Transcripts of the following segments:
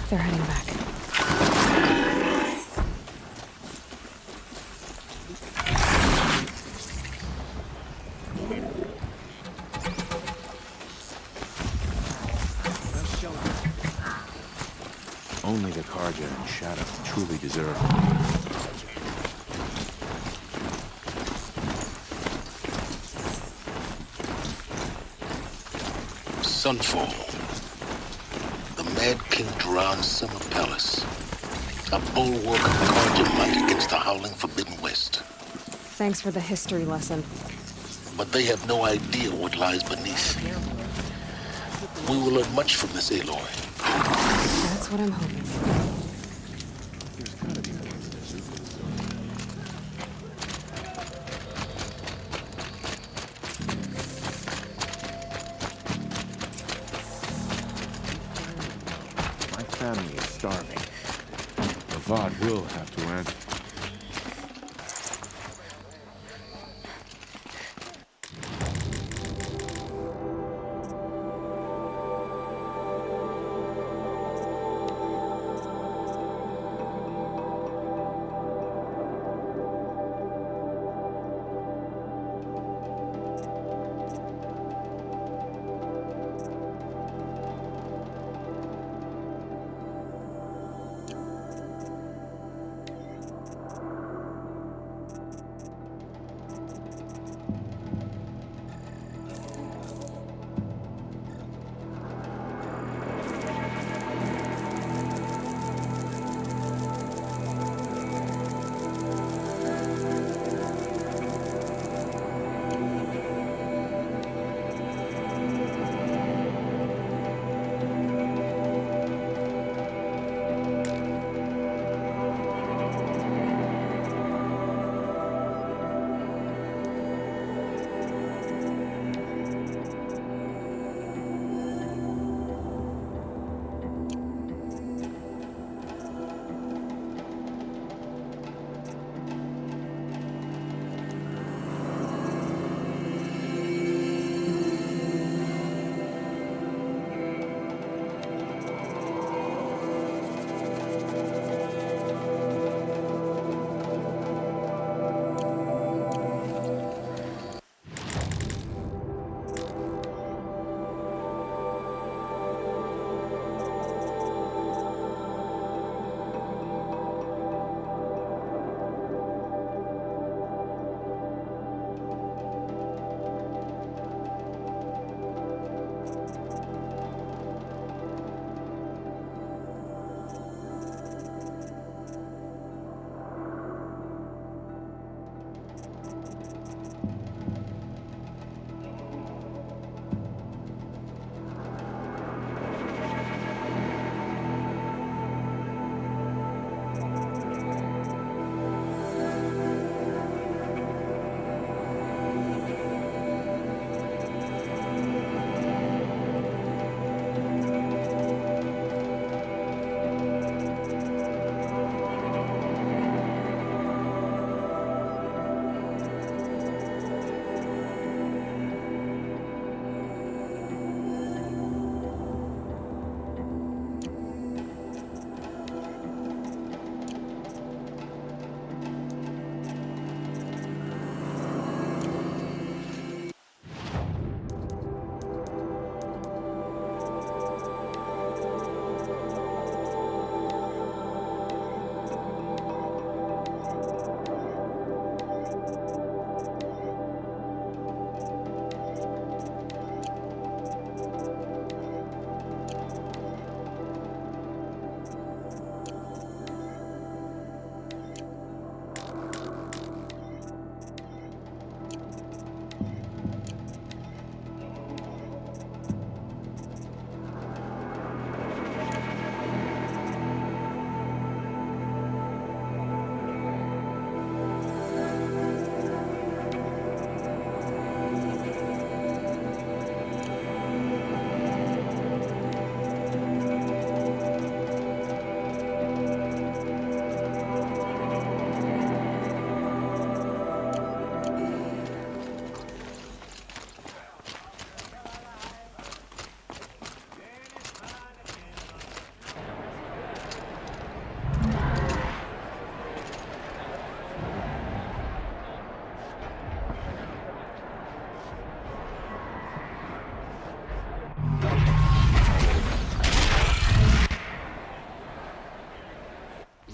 They're heading back. Only the Karja and Shadow truly deserve it. Sunfall. The Mad King Duran's summer palace. A bulwark of Karja might against the howling Forbidden West. Thanks for the history lesson. But they have no idea what lies beneath. We will learn much from this Aloy. That's what I'm hoping for. There's gotta be more to this. My family is starving. Avad will have to answer.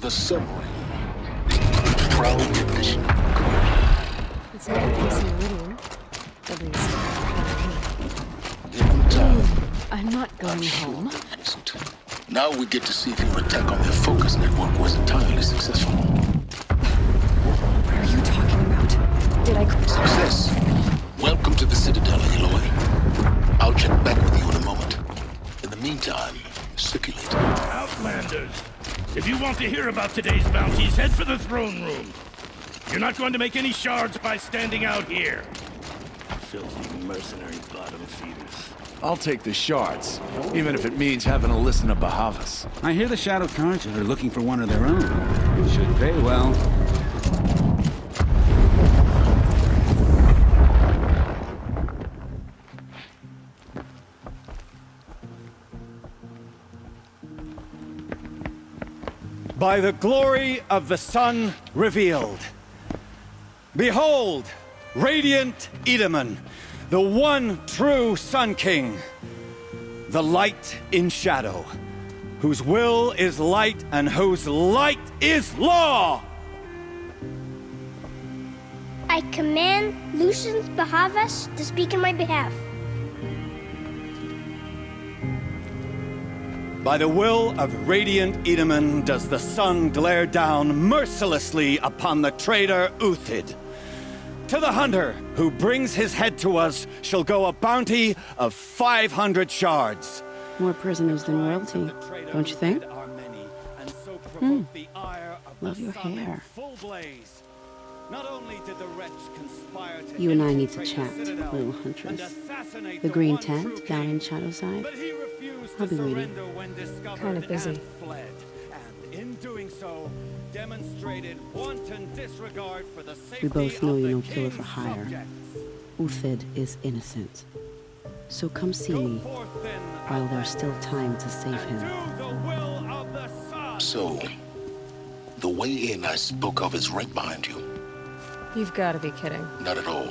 The submarine. Proud tradition. It's not a piece of iridium. At least, Given time, I'm not I'm going sure home. it wasn't. Now we get to see if your attack on their focus network was entirely successful. What are you talking about? Did I... Success. Welcome to the Citadel, Aloy. I'll check back with you in a moment. In the meantime, circulate. Outlanders, if you want to hear about today's bounties, head for the throne room. You're not going to make any shards by standing out here. Filthy mercenary bottom feeders. I'll take the shards, even if it means having to listen to Bahavas. I hear the Shadow Carja are looking for one of their own. It should pay well. By the glory of the sun revealed. Behold, radiant Edaman, the one true Sun King, the light in shadow, whose will is light and whose light is law! I command Lucius Bahavas to speak in my behalf. By the will of radiant Edaman does the sun glare down mercilessly upon the traitor Uthid. To the hunter who brings his head to us shall go a bounty of 500 shards. More prisoners than royalty, don't you think? Love your hair. Not only did the wretch conspire to You and I need to infiltrate chat, the Citadel little and huntress. assassinate The green one true tent down king, in Shadowside. but he refused I'll to be waiting. surrender when discovered Kinda busy. and fled. And in doing so, demonstrated wanton disregard for the safety We both know of you the don't kill her for king's hire. subjects. Uthid is innocent. So come see me Go forth then, while there's still time to save and him. do the will of the sun. So, the way in I spoke of is right behind you. You've got to be kidding. Not at all.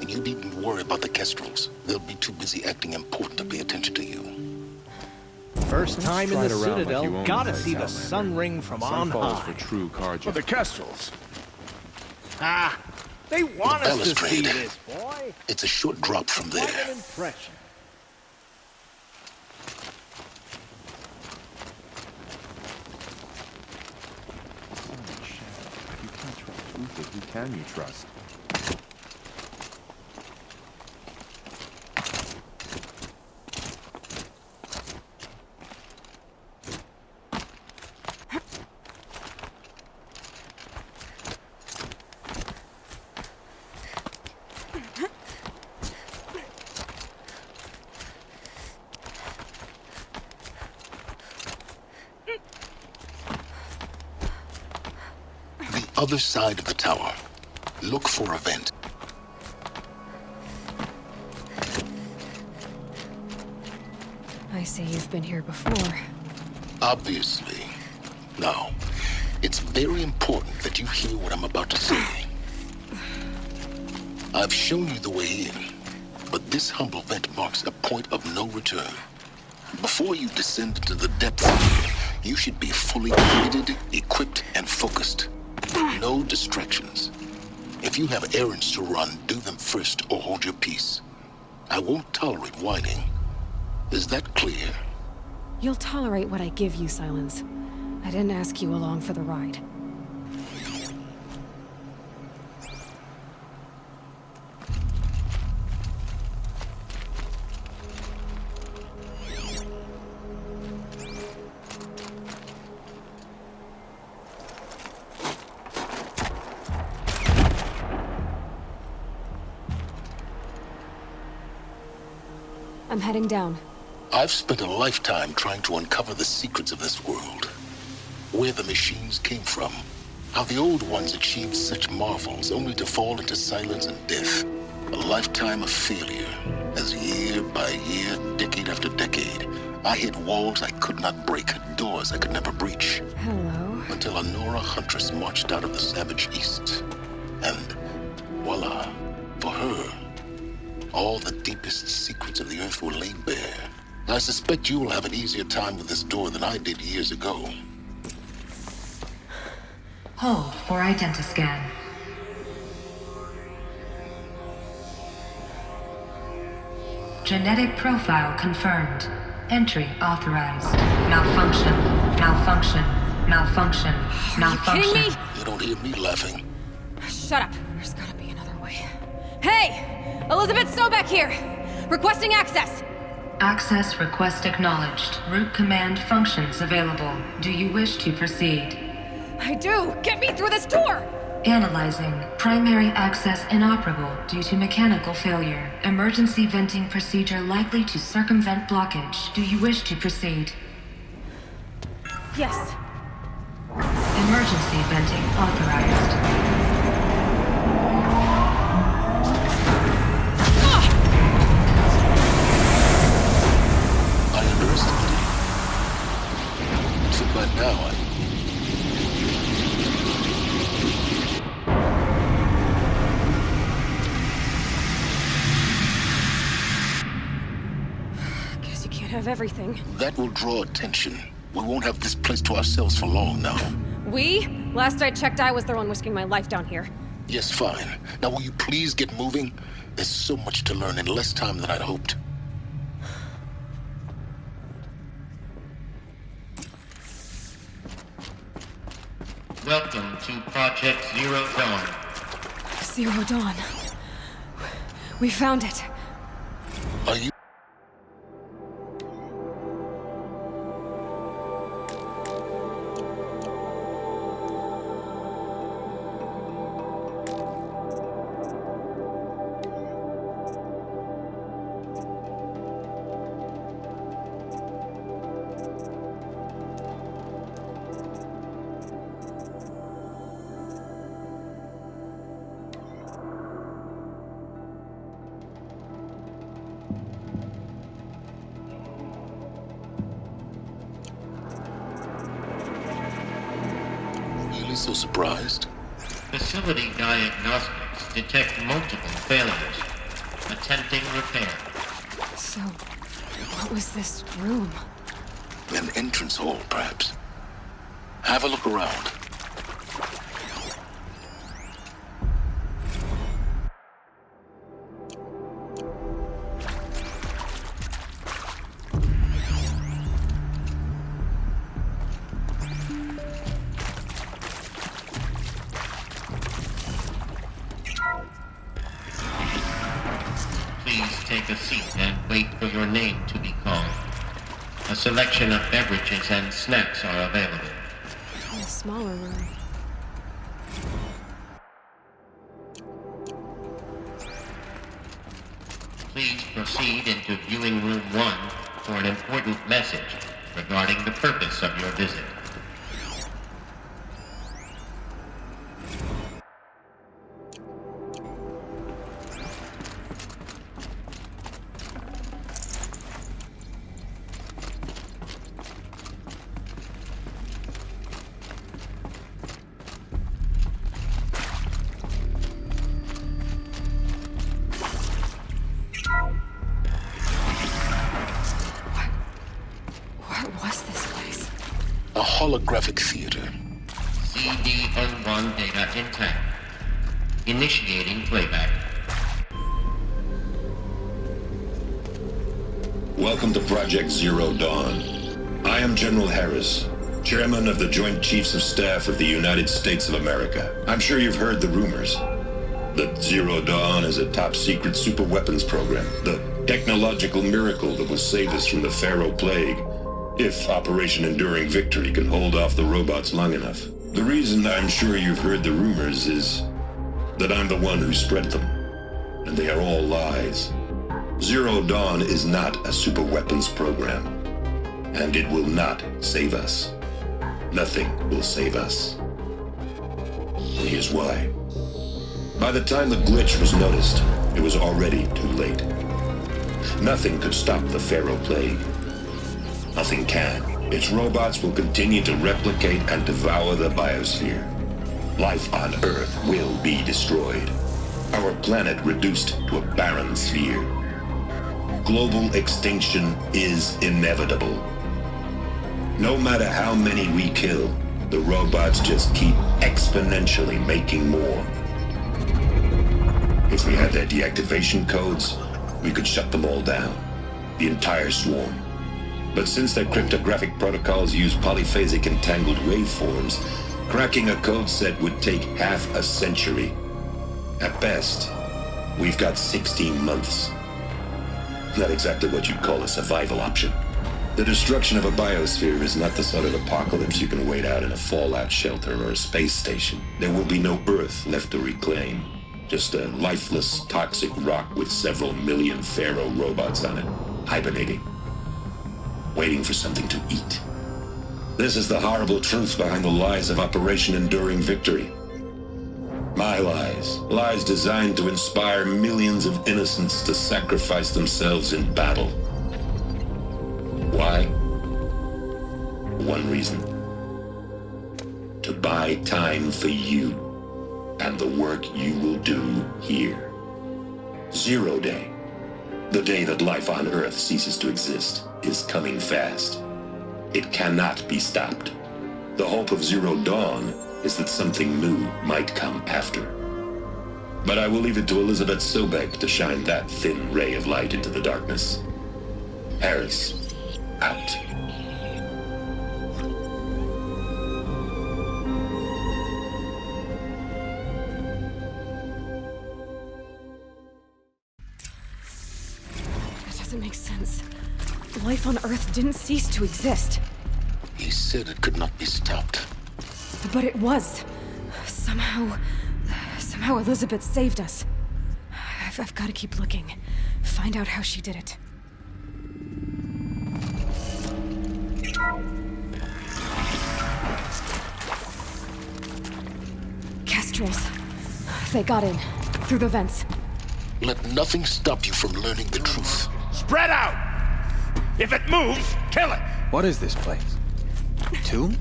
And you needn't worry about the Kestrels. They'll be too busy acting important to pay attention to you. First time in Stride the around like Citadel, you own gotta the see the place, sun ring from Sun on falls high. for true Carja. For the Kestrels. Ah, they want us to see Balustrade. this, boy. It's a short drop from Quite there. an impression. You can't trust Uthid. Who can you trust? The other side of the tower. Look for a vent. I see you've been here before. Obviously. Now, it's very important that you hear what I'm about to say. I've shown you the way in, but this humble vent marks a point of no return. Before you descend into the depths, you should be fully committed, equipped, and focused. No distractions. If you have errands to run, do them first or hold your peace. I won't tolerate whining. Is that clear? You'll tolerate what I give you, Silence. I didn't ask you along for the ride. I'm heading down. I've spent a lifetime trying to uncover the secrets of this world. Where the machines came from. How the old ones achieved such marvels only to fall into silence and death. A lifetime of failure. As year by year, decade after decade, I hit walls I could not break, doors I could never breach. Hello. Until a Nora huntress marched out of the savage east. And voila, for her, all the deepest secrets of the earth were laid bare. I suspect you will have an easier time with this door than I did years ago. Hold for identiscan. Genetic profile confirmed. Entry authorized. Malfunction. Malfunction. Malfunction. Malfunction. Are you kidding me? You don't hear me laughing. Shut up. There's gotta be another way. Hey! Elizabeth Sobeck here! Requesting access! Access request acknowledged. Root command functions available. Do you wish to proceed? I do! Get me through this door! Analyzing. Primary access inoperable due to mechanical failure. Emergency venting procedure likely to circumvent blockage. Do you wish to proceed? Yes. Emergency venting authorized. I underestimated you. So by now, Guess you can't have everything. that will draw attention. We won't have this place to ourselves for long now. We? Last I checked, I was the one risking my life down here. Yes, fine. Now will you please get moving? There's so much to learn in less time than I'd hoped. Welcome to Project Zero Dawn. Zero Dawn. We found it. Are you? So surprised? Facility diagnostics detect multiple failures. Attempting repair. So, what was this room? An entrance hall, perhaps. Have a look around. Take a seat and wait for your name to be called. A selection of beverages and snacks are available. In a smaller room. Please proceed into viewing room 1 for an important message regarding the purpose of your visit. A holographic theater. CD01 data intact. Initiating playback. Welcome to Project Zero Dawn. I am General Harris, Chairman of the Joint Chiefs of Staff of the United States of America. I'm sure you've heard the rumors that Zero Dawn is a top-secret superweapons program, the technological miracle that will save us from the Pharaoh Plague, if Operation Enduring Victory can hold off the robots long enough. The reason I'm sure you've heard the rumors is that I'm the one who spread them, and they are all lies. Zero Dawn is not a superweapons program, and it will not save us. Nothing will save us. And here's why. By the time the glitch was noticed, it was already too late. Nothing could stop the Pharaoh Plague. Nothing can. Its robots will continue to replicate and devour the biosphere. Life on Earth will be destroyed. Our planet reduced to a barren sphere. Global extinction is inevitable. No matter how many we kill, The robots just keep exponentially making more. If we had their deactivation codes, we could shut them all down. The entire swarm. But since their cryptographic protocols use polyphasic entangled waveforms, cracking a code set would take half a century. At best, we've got 16 months. Not exactly what you'd call a survival option. The destruction of a biosphere is not the sort of apocalypse you can wait out in a fallout shelter or a space station. There will be no Earth left to reclaim. Just a lifeless, toxic rock with several million Pharaoh robots on it, hibernating, waiting for something to eat. This is the horrible truth behind the lies of Operation Enduring Victory. My lies. Lies designed to inspire millions of innocents to sacrifice themselves in battle. Why? One reason. To buy time for you and the work you will do here. 0 Day, the day that life on Earth ceases to exist, is coming fast. It cannot be stopped. The hope of Zero Dawn is that something new might come after. But I will leave it to Elizabeth Sobek to shine that thin ray of light into the darkness. Harris, out. That doesn't make sense. Life on Earth didn't cease to exist. He said it could not be stopped. But it was. Somehow Elizabeth saved us. I've got to keep looking. Find out how she did it. Kestrels. They got in. Through the vents. Let nothing stop you from learning the truth. Spread out! If it moves, kill it! What is this place? Tomb?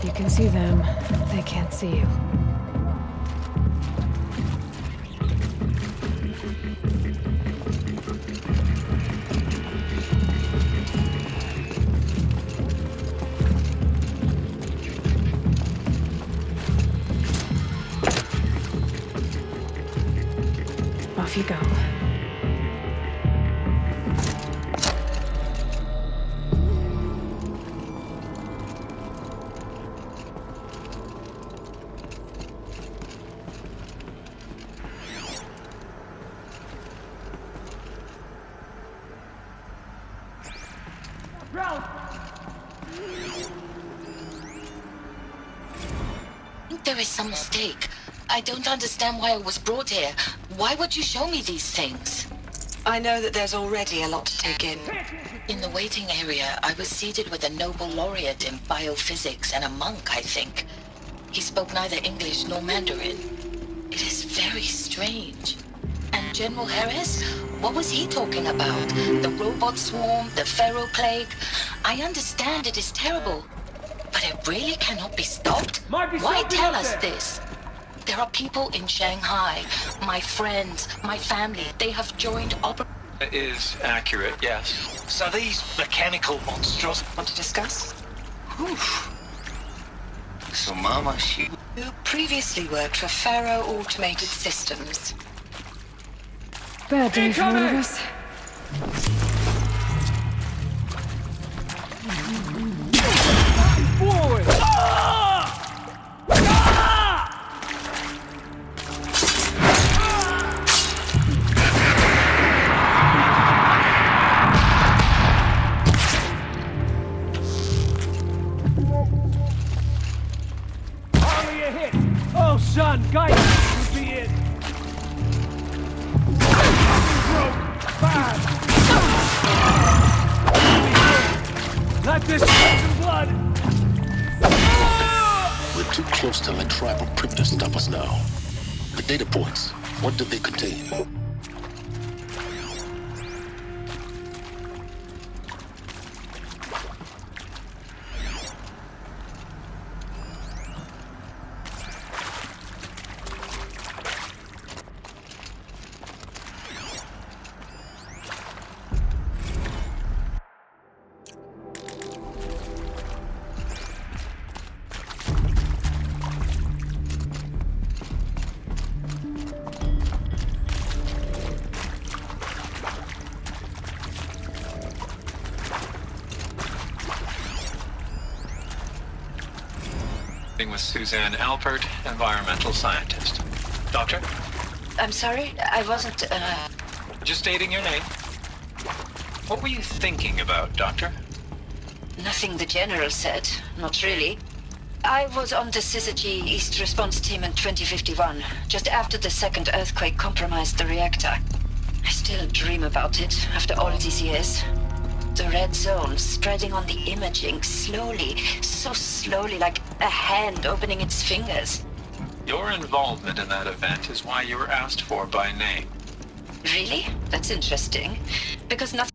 You can see them. They can't see you. Off you go. There is some mistake. I don't understand why I was brought here. Why would you show me these things? I know that there's already a lot to take in. In the waiting area, I was seated with a Nobel laureate in biophysics and a monk, I think. He spoke neither English nor Mandarin. It is very strange. And General Harris? What was he talking about? The robot swarm? The Pharaoh plague? I understand it is terrible. But it really cannot be stopped? Why tell us this? There are people in Shanghai, my friends, my family. They have joined It is accurate, yes. So these mechanical monsters want to discuss? Oof. So Mama, you previously worked for Pharaoh Automated Systems. Bad day for one of us. Forward! Hardly a hit. Oh, son, guidance would be it. forced to let tribal primitives stop us now. The data points, what did they contain? With Suzanne Alpert, environmental scientist. Doctor? I'm sorry, I wasn't, Just stating your name. What were you thinking about, Doctor? Nothing the General said, not really. I was on the Syzygy East Response Team in 2051, just after the second earthquake compromised the reactor. I still dream about it, after all these years. The red zone spreading on the imaging, slowly, so slowly, like a hand opening its fingers. Your involvement in that event is why you were asked for by name. Really? That's interesting. Because nothing...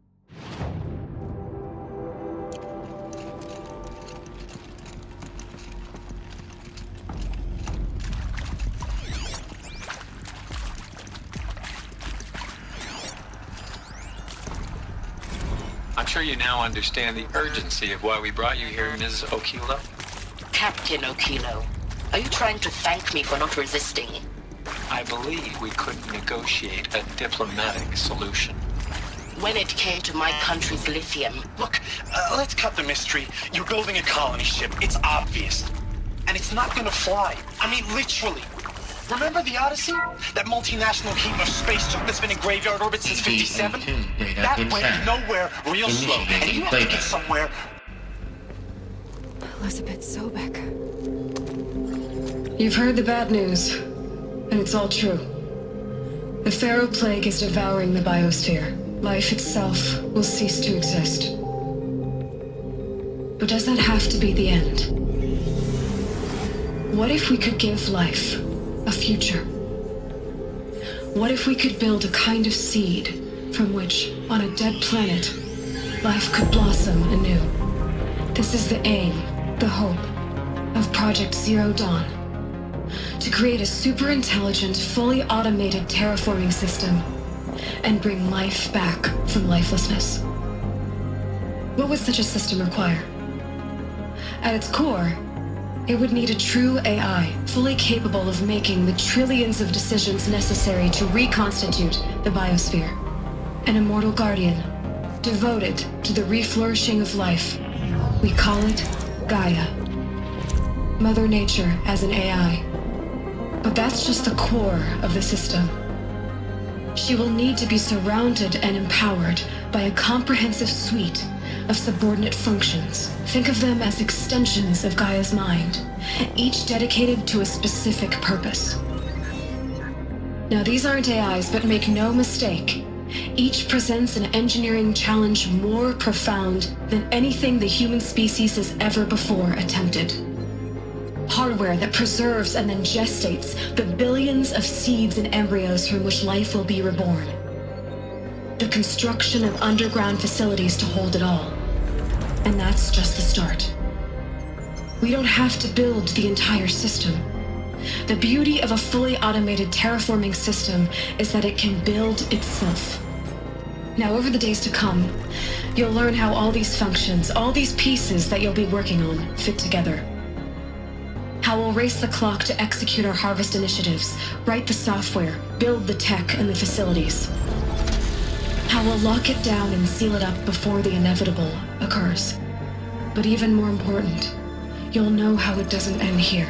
I'm sure you now understand the urgency of why we brought you here, Ms. Okilo. Captain Okilo, are you trying to thank me for not resisting? I believe we couldn't negotiate a diplomatic solution. When it came to my country's lithium... Look, let's cut the mystery. You're building a colony ship. It's obvious. And it's not gonna fly. I mean, literally. Remember the Odyssey? That multinational heap of space junk that's been in graveyard orbit since 57? That went nowhere real slow. And you have to get somewhere... Elizabeth Sobek. You've heard the bad news, and it's all true. The Pharaoh Plague is devouring the biosphere. Life itself will cease to exist. But does that have to be the end? What if we could give life a future? What if we could build a kind of seed from which, on a dead planet, life could blossom anew? This is the aim, the hope, of Project Zero Dawn. To create a super-intelligent, fully automated terraforming system and bring life back from lifelessness. What would such a system require? At its core, it would need a true AI, fully capable of making the trillions of decisions necessary to reconstitute the biosphere. An immortal guardian, devoted to the reflourishing of life. We call it Gaia. Mother Nature as an AI. But that's just the core of the system. She will need to be surrounded and empowered by a comprehensive suite of subordinate functions. Think of them as extensions of Gaia's mind, each dedicated to a specific purpose. Now, these aren't AIs, but make no mistake, each presents an engineering challenge more profound than anything the human species has ever before attempted. Hardware that preserves and then gestates the billions of seeds and embryos from which life will be reborn. The construction of underground facilities to hold it all. And that's just the start. We don't have to build the entire system. The beauty of a fully automated terraforming system is that it can build itself. Now, over the days to come, you'll learn how all these functions, all these pieces that you'll be working on, fit together. How we'll race the clock to execute our harvest initiatives, write the software, build the tech and the facilities. How we'll lock it down and seal it up before the inevitable occurs. But even more important, you'll know how it doesn't end here.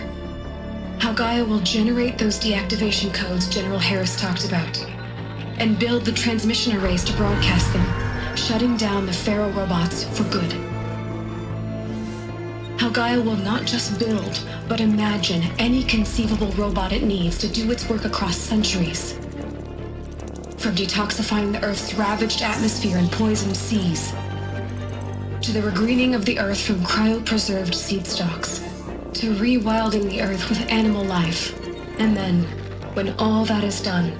How Gaia will generate those deactivation codes General Harris talked about, and build the transmission arrays to broadcast them, shutting down the Pharaoh robots for good. How Gaia will not just build, but imagine any conceivable robot it needs to do its work across centuries. From detoxifying the Earth's ravaged atmosphere and poisoned seas, to the regreening of the Earth from cryopreserved seed stalks, to rewilding the Earth with animal life. And then, when all that is done,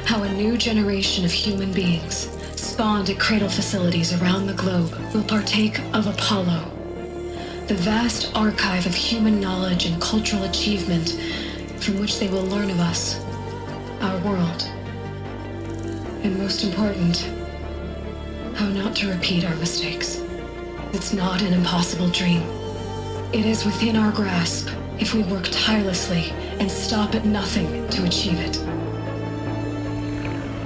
how a new generation of human beings, spawned at cradle facilities around the globe, will partake of Apollo, the vast archive of human knowledge and cultural achievement from which they will learn of us, our world, and most important, how not to repeat our mistakes. It's not an impossible dream. It is within our grasp if we work tirelessly and stop at nothing to achieve it.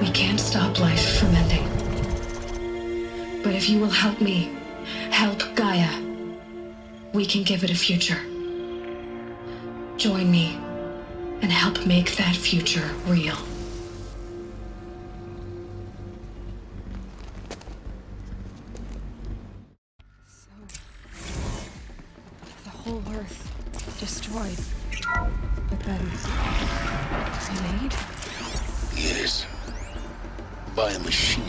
We can't stop life from ending. But if you will help me, help Gaia, we can give it a future. Join me and help make that future real. The whole Earth destroyed, but then remade? Yes. By a machine.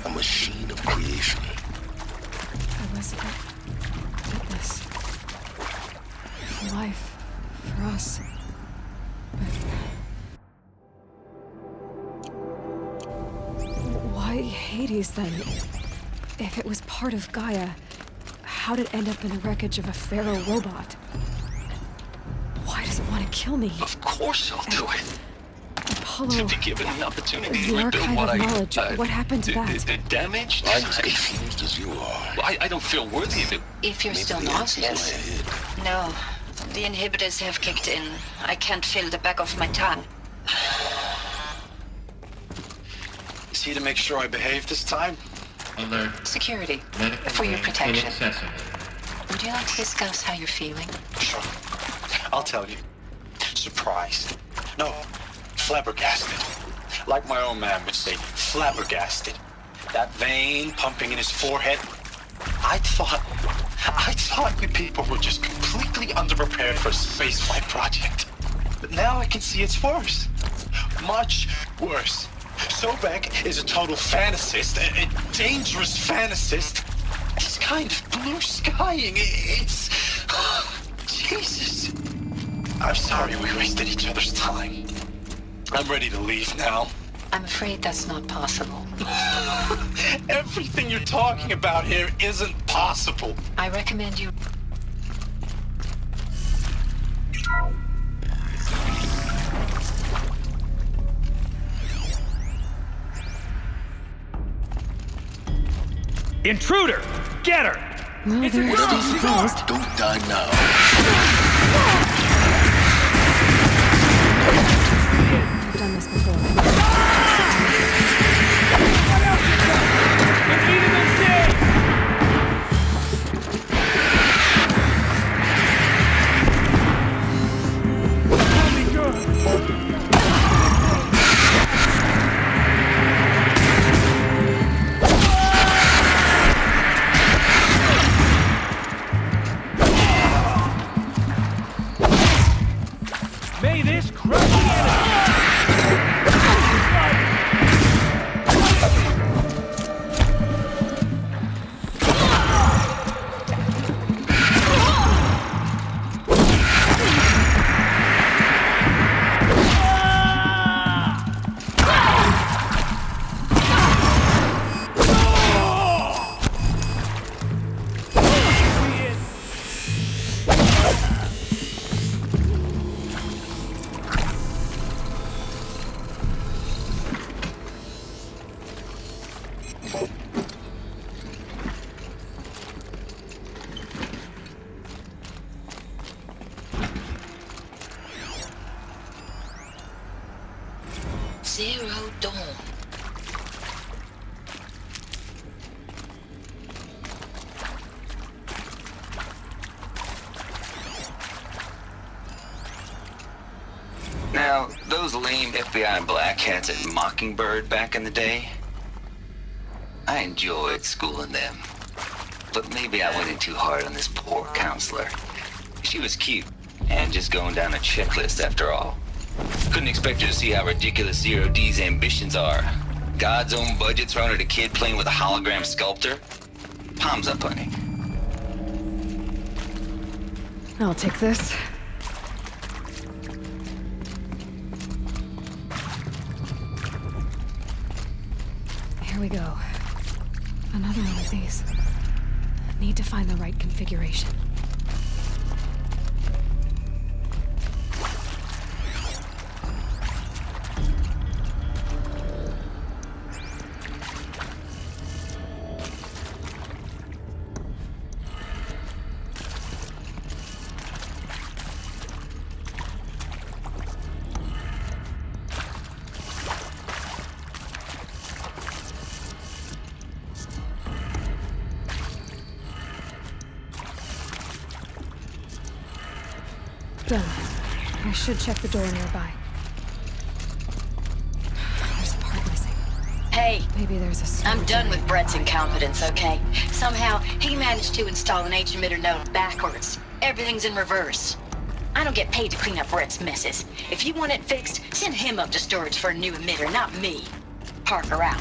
A machine of creation. Elizabeth did this. Life for us. But why Hades then? If it was part of Gaia, how did it end up in the wreckage of a pharaoh robot? Why does it want to kill me? Of course I'll do it. Apollo, To be given the opportunity to the rebuild archive what of I... knowledge, what happened to that? The damage? I'm as confused as you are. I don't feel worthy of it. If you're Maybe still the answer's nauseous. in my head. No, the inhibitors have kicked in. I can't feel the back of my tongue. See to make sure I behave this time? Alert. Security, Medical for your range protection. inaccessible. Would you like to discuss how you're feeling? Sure. I'll tell you. Surprised. No, flabbergasted. Like my own man would say, flabbergasted. That vein pumping in his forehead. I thought we people were just completely underprepared for a spaceflight project. But now I can see it's worse. Much worse. Sobek is a total fantasist, a dangerous fantasist. This kind of blue skying, it's... Jesus. I'm sorry we wasted each other's time. I'm ready to leave now. I'm afraid that's not possible. Everything you're talking about here isn't possible. I recommend you... Intruder! Get her! Well, It's they're a still girl! surprised. Don't die now. I've done this before. May this crush the enemy! Zero Dawn. Now, those lame FBI black hats at Mockingbird back in the day, I enjoyed schooling them. But maybe I went in too hard on this poor counselor. She was cute, and just going down a checklist after all. Couldn't expect her to see how ridiculous Zero D's ambitions are. God's own budget thrown at a kid playing with a hologram sculptor? Palms up, honey. I'll take this. Here we go. Another one of these. Need to find the right configuration. Done. I should check the door nearby. There's a part missing. Hey, maybe there's a... I'm done with Brett's incompetence, okay? Somehow, he managed to install an H-emitter node backwards. Everything's in reverse. I don't get paid to clean up Brett's messes. If you want it fixed, send him up to storage for a new emitter, not me. Parker out.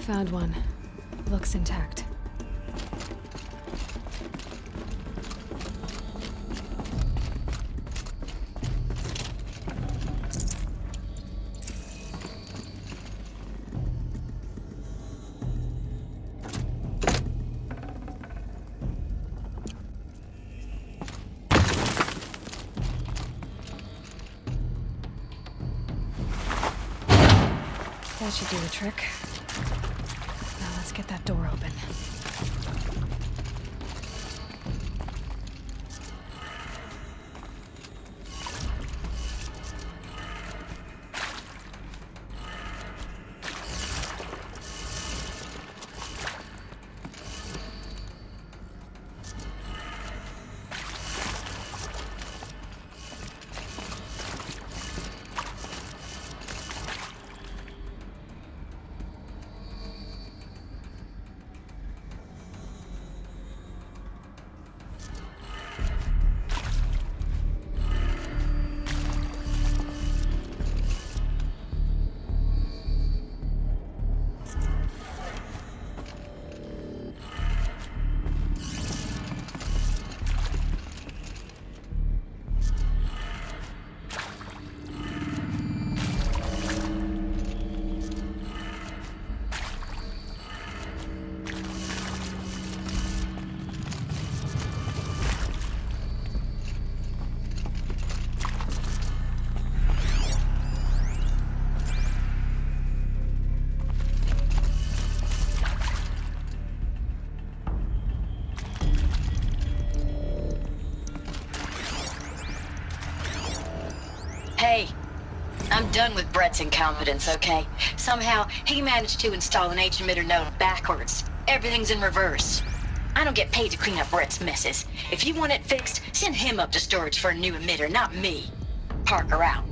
Found one. Looks intact. That should do the trick. Now let's get that door open. Hey, I'm done with Brett's incompetence, okay? Somehow, he managed to install an H-emitter node backwards. Everything's in reverse. I don't get paid to clean up Brett's messes. If you want it fixed, send him up to storage for a new emitter, not me. Parker out.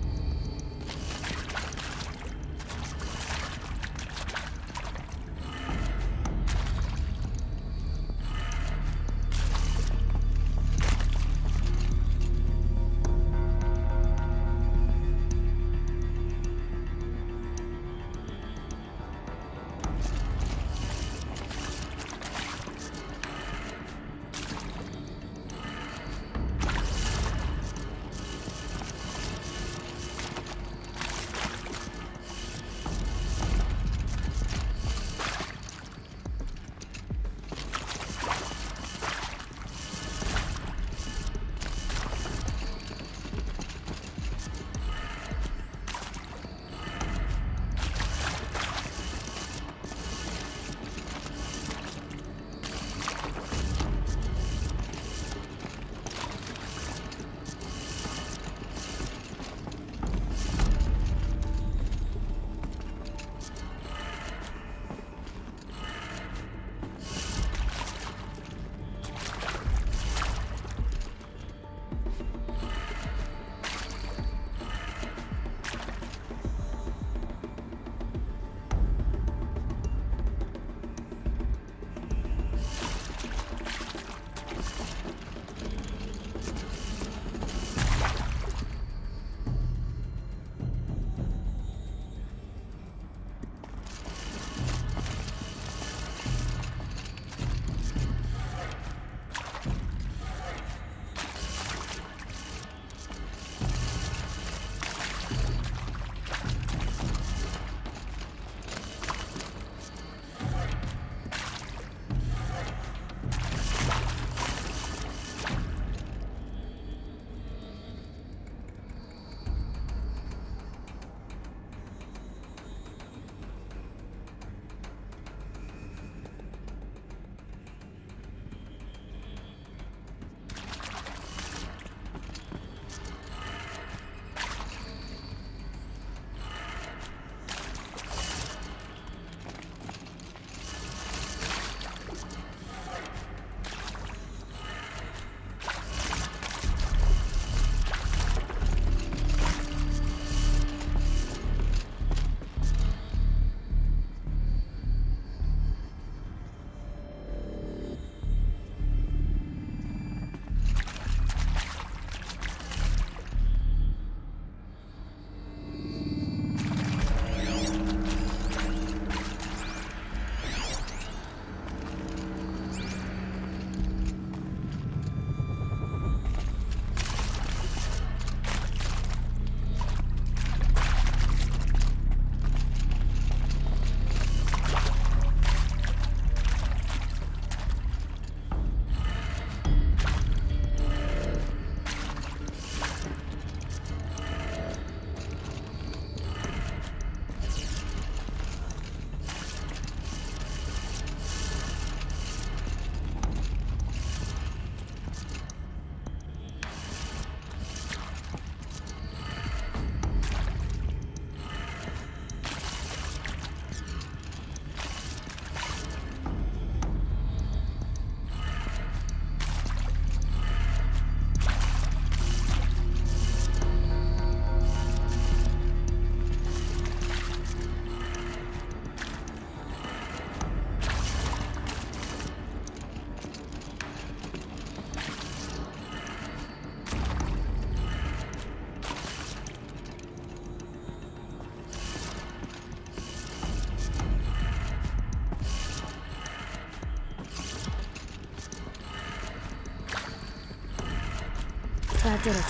That did it.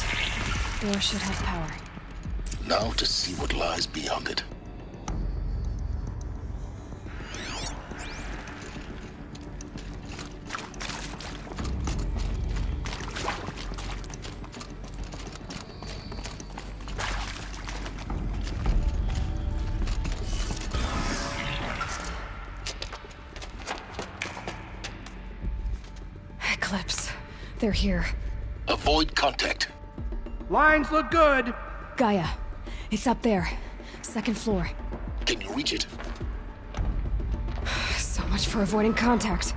Door should have power. Now to see what lies beyond it. Eclipse. They're here. Avoid contact. Lines look good. Gaia. It's up there. Second floor. Can you reach it? So much for avoiding contact.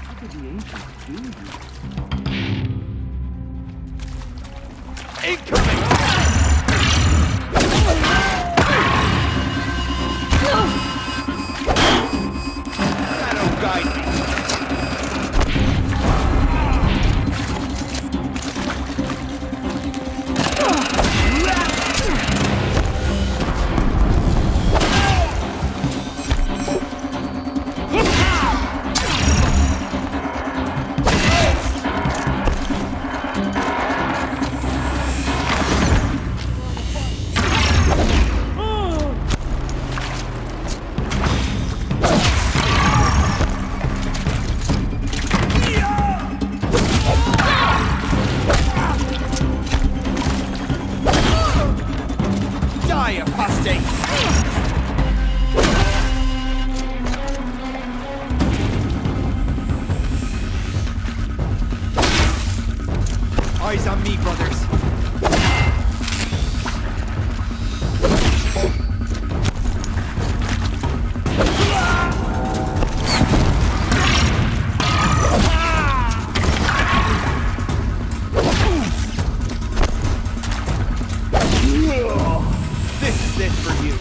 How could the ancients do this? Incoming! Shadow guide me. Die, apostate! Eyes on me, brothers. This is it for you.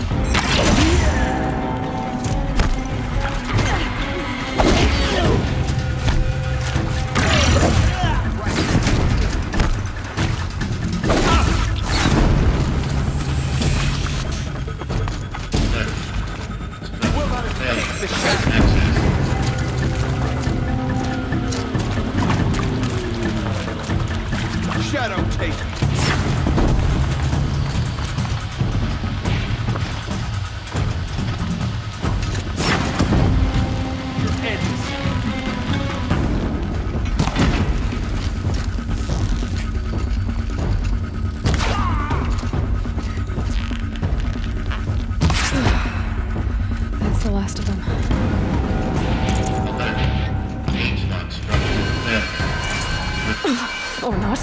The shadow take. That's the last of them. Or not.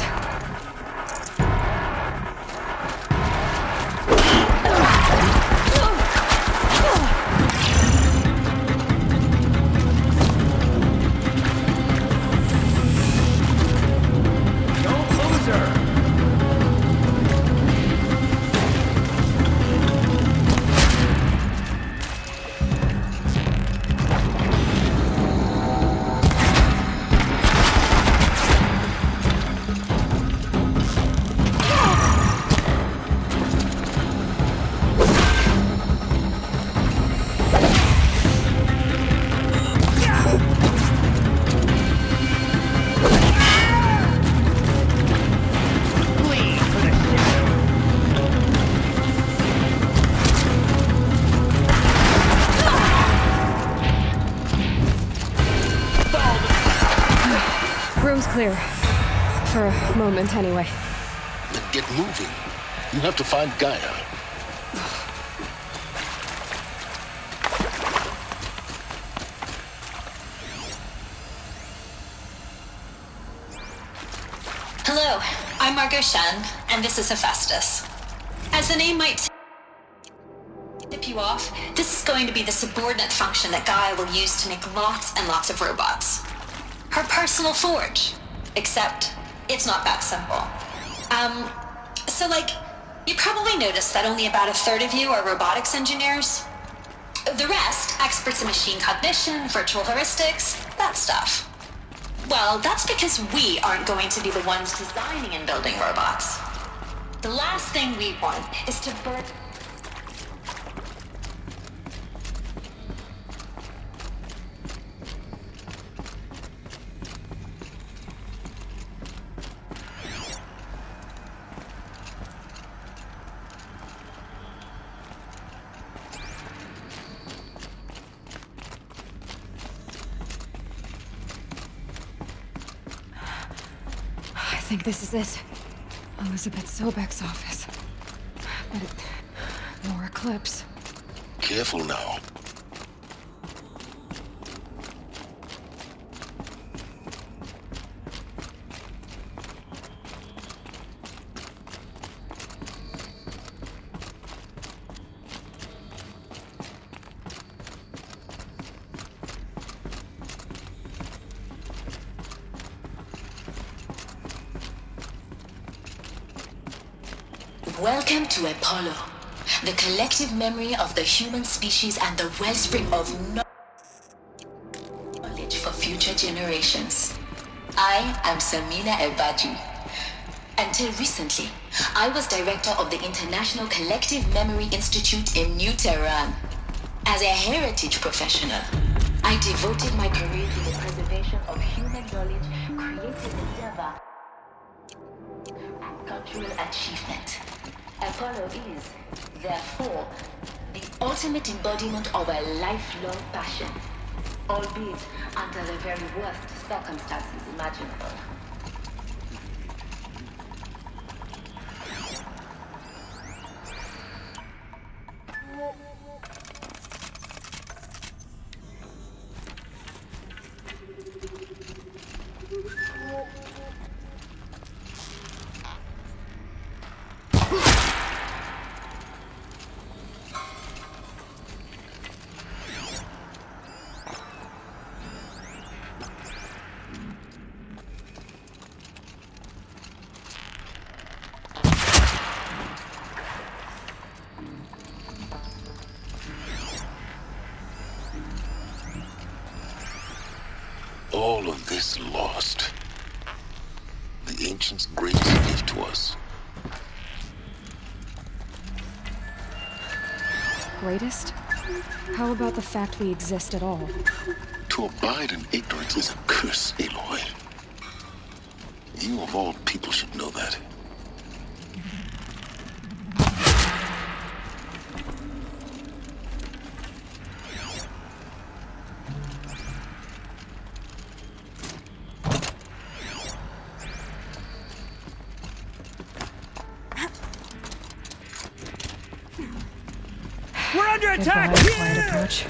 Room's clear. For a moment, anyway. Then get moving. You have to find Gaia. Hello, I'm Margot Shen, and this is Hephaestus. As the name might tip you off, this is going to be the subordinate function that Gaia will use to make lots and lots of robots. Her personal forge. Except, it's not that simple. So you probably noticed that only about a third of you are robotics engineers. The rest, experts in machine cognition, virtual heuristics, that stuff. Well, that's because we aren't going to be the ones designing and building robots. The last thing we want is to burn... think this is it. Elizabeth Sobek's office. But more eclipse. Careful now. Welcome to Apollo, the collective memory of the human species and the wellspring of knowledge for future generations. I am Samina Elbaji. Until recently, I was director of the International Collective Memory Institute in New Tehran. As a heritage professional, I devoted my career to the preservation of human knowledge, creative endeavor, and cultural achievement. Apollo is, therefore, the ultimate embodiment of a lifelong passion, albeit under the very worst circumstances imaginable. All of this lost. The ancients' greatest gift to us. Greatest? How about the fact we exist at all? To abide in ignorance is a curse, Aloy. You of all people should know that. We're under attack! Quiet approach.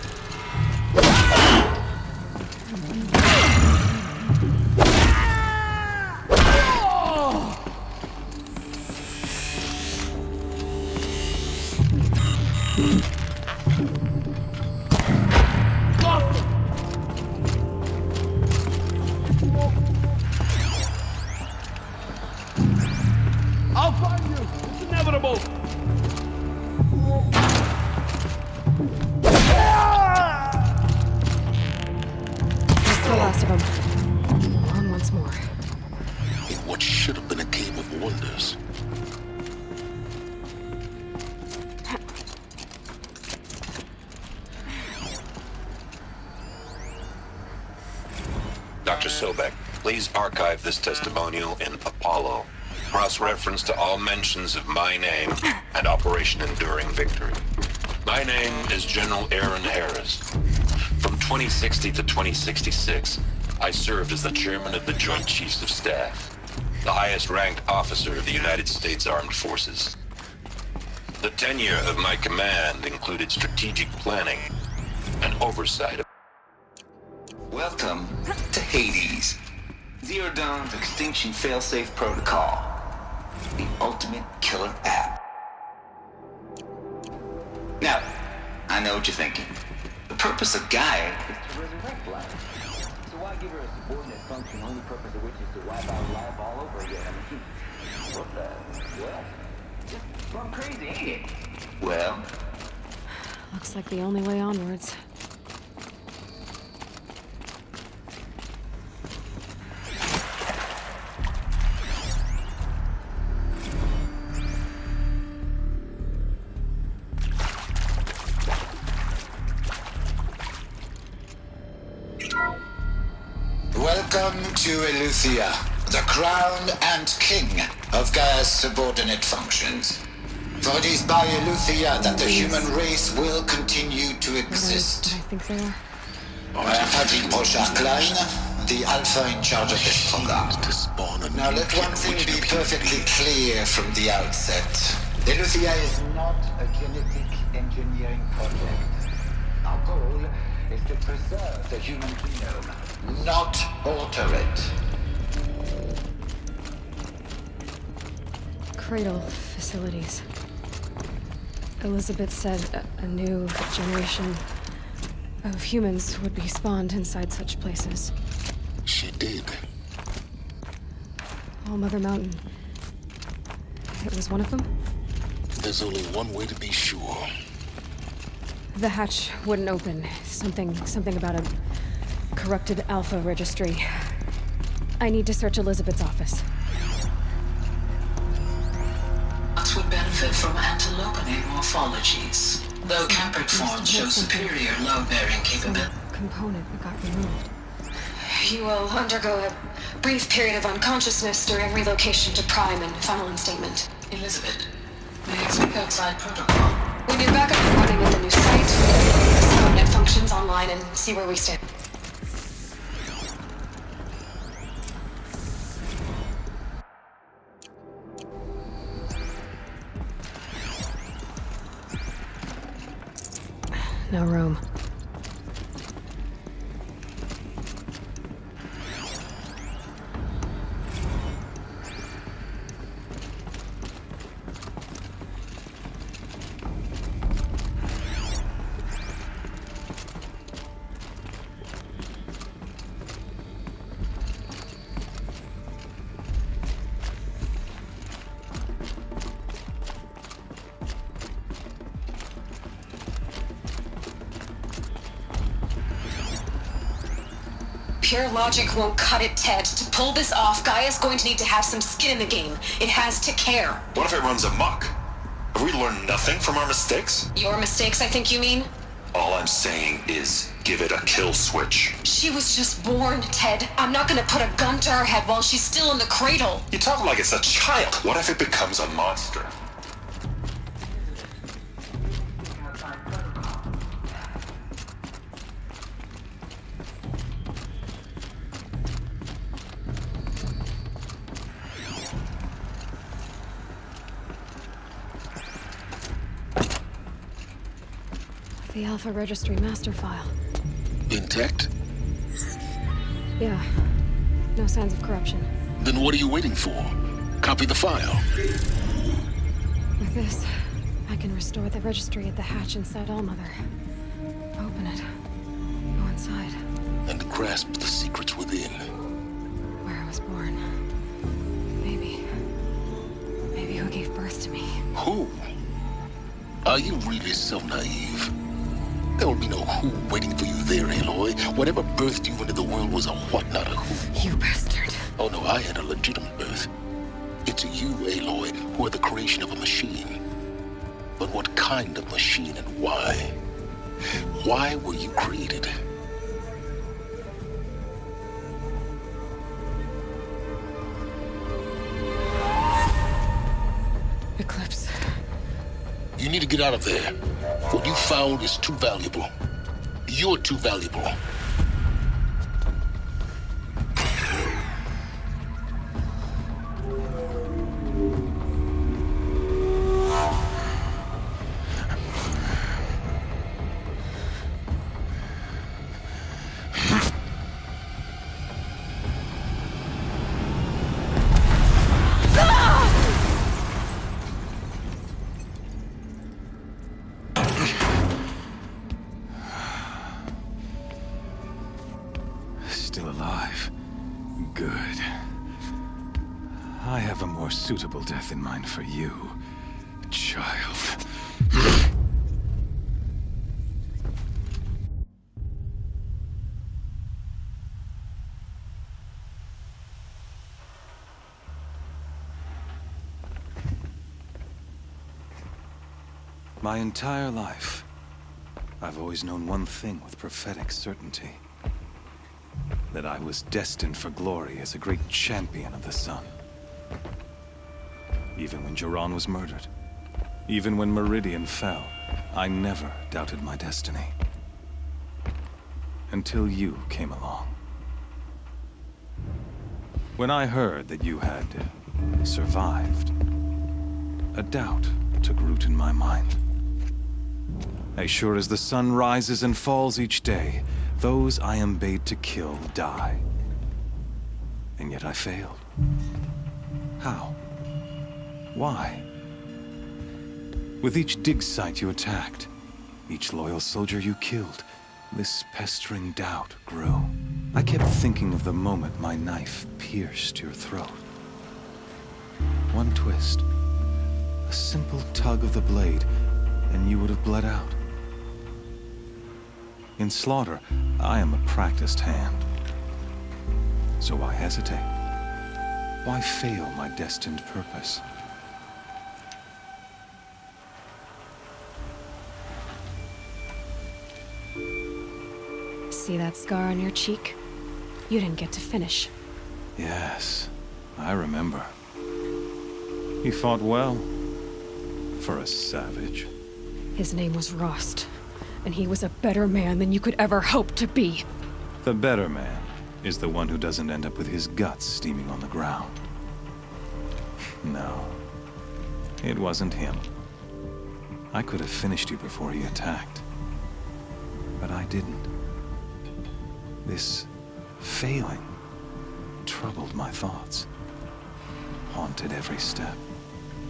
I'll find you! It's inevitable! That's the last of them. On once more. In what should have been a game of wonders. Dr. Sobek, please archive this testimonial in Apollo. Cross-reference to all mentions of my name and Operation Enduring Victory. My name is General Aaron Harris. From 2060 to 2066, I served as the chairman of the Joint Chiefs of Staff, the highest-ranked officer of the United States Armed Forces. The tenure of my command included strategic planning and oversight of... Welcome to Hades. Zero Dawn's Extinction Failsafe Protocol. The ultimate killer app. Now, I know what you're thinking. The purpose of Gaia is to resurrect life. So why give her a subordinate function, only purpose of which is to wipe out life all over again? I mean, what the? What? Just gone crazy, ain't it? Well, Looks like the only way onwards. Welcome to Eleuthia, the crown and king of Gaia's subordinate functions. For it is by Eleuthia that the human race will continue to exist. I think they are. I am Patrick Brochard-Klein, the Alpha in charge of this program. To spawn a Now let one thing be perfectly clear from the outset. Eleuthia is not a genetic engineering project. Our goal is to preserve the human genome, not alter it. Cradle facilities. Elizabeth said a new generation of humans would be spawned inside such places. She did. All Mother Mountain. It was one of them? There's only one way to be sure. The hatch wouldn't open. Something about a corrupted Alpha registry. I need to search Elizabeth's office. Nuts would benefit from antilopinate morphologies, though caprid forms show superior load-bearing capability. Component that got removed. You will undergo a brief period of unconsciousness during relocation to Prime and final instatement. Elizabeth, may I speak outside protocol? When you're back up and running with the new site, we'll net functions online and see where we stand. No room. Pure logic won't cut it, Ted. To pull this off, Gaia's going to need to have some skin in the game. It has to care. What if it runs amok? Have we learned nothing from our mistakes? Your mistakes, I think you mean? All I'm saying is, give it a kill switch. She was just born, Ted. I'm not gonna put a gun to her head while she's still in the cradle. You talk like it's a child. What if it becomes a monster? The Alpha Registry master file. Intact? Yeah. No signs of corruption. Then what are you waiting for? Copy the file. With this, I can restore the registry at the hatch inside Allmother. Open it. Go inside. And grasp the secrets within. Where I was born. Maybe who gave birth to me. Who? Are you really so naive? There will be no who waiting for you there, Aloy. Whatever birthed you into the world was a what, not a who. You bastard. Oh no, I had a legitimate birth. It's you, Aloy, who are the creation of a machine. But what kind of machine and why? Why were you created? Eclipse. You need to get out of there. What you found is too valuable. You're too valuable. Still alive. Good. I have a more suitable death in mind for you, child. My entire life, I've always known one thing with prophetic certainty. That I was destined for glory as a great champion of the sun. Even when Jiran was murdered, even when Meridian fell, I never doubted my destiny. Until you came along. When I heard that you had survived, a doubt took root in my mind. As sure as the sun rises and falls each day, those I am bade to kill die. And yet I failed. How? Why? With each dig site you attacked, each loyal soldier you killed, this pestering doubt grew. I kept thinking of the moment my knife pierced your throat. One twist, a simple tug of the blade, and you would have bled out. In slaughter, I am a practiced hand. So why hesitate? Why fail my destined purpose? See that scar on your cheek? You didn't get to finish. Yes, I remember. He fought well, for a savage. His name was Rost, and he was a better man than you could ever hope to be. The better man is the one who doesn't end up with his guts steaming on the ground. No, it wasn't him. I could have finished you before he attacked, but I didn't. This failing troubled my thoughts, haunted every step.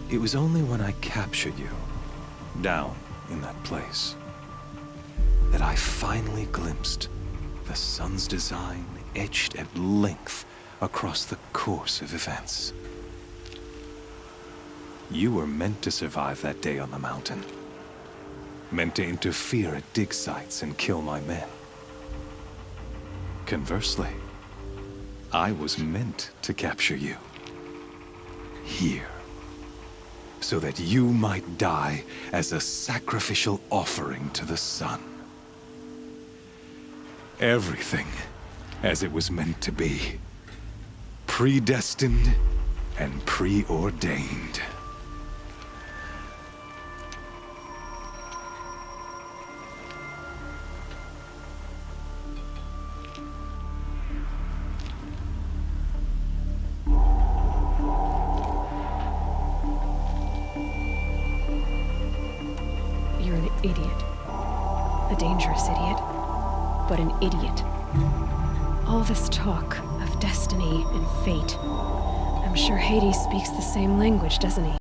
It was only when I captured you, down in that place, that I finally glimpsed the sun's design etched at length across the course of events. You were meant to survive that day on the mountain, meant to interfere at dig sites and kill my men. Conversely, I was meant to capture you here, so that you might die as a sacrificial offering to the sun. Everything as it was meant to be, predestined and preordained. You're an idiot. A dangerous idiot, but an idiot. All this talk of destiny and fate. I'm sure Hades speaks the same language, doesn't he?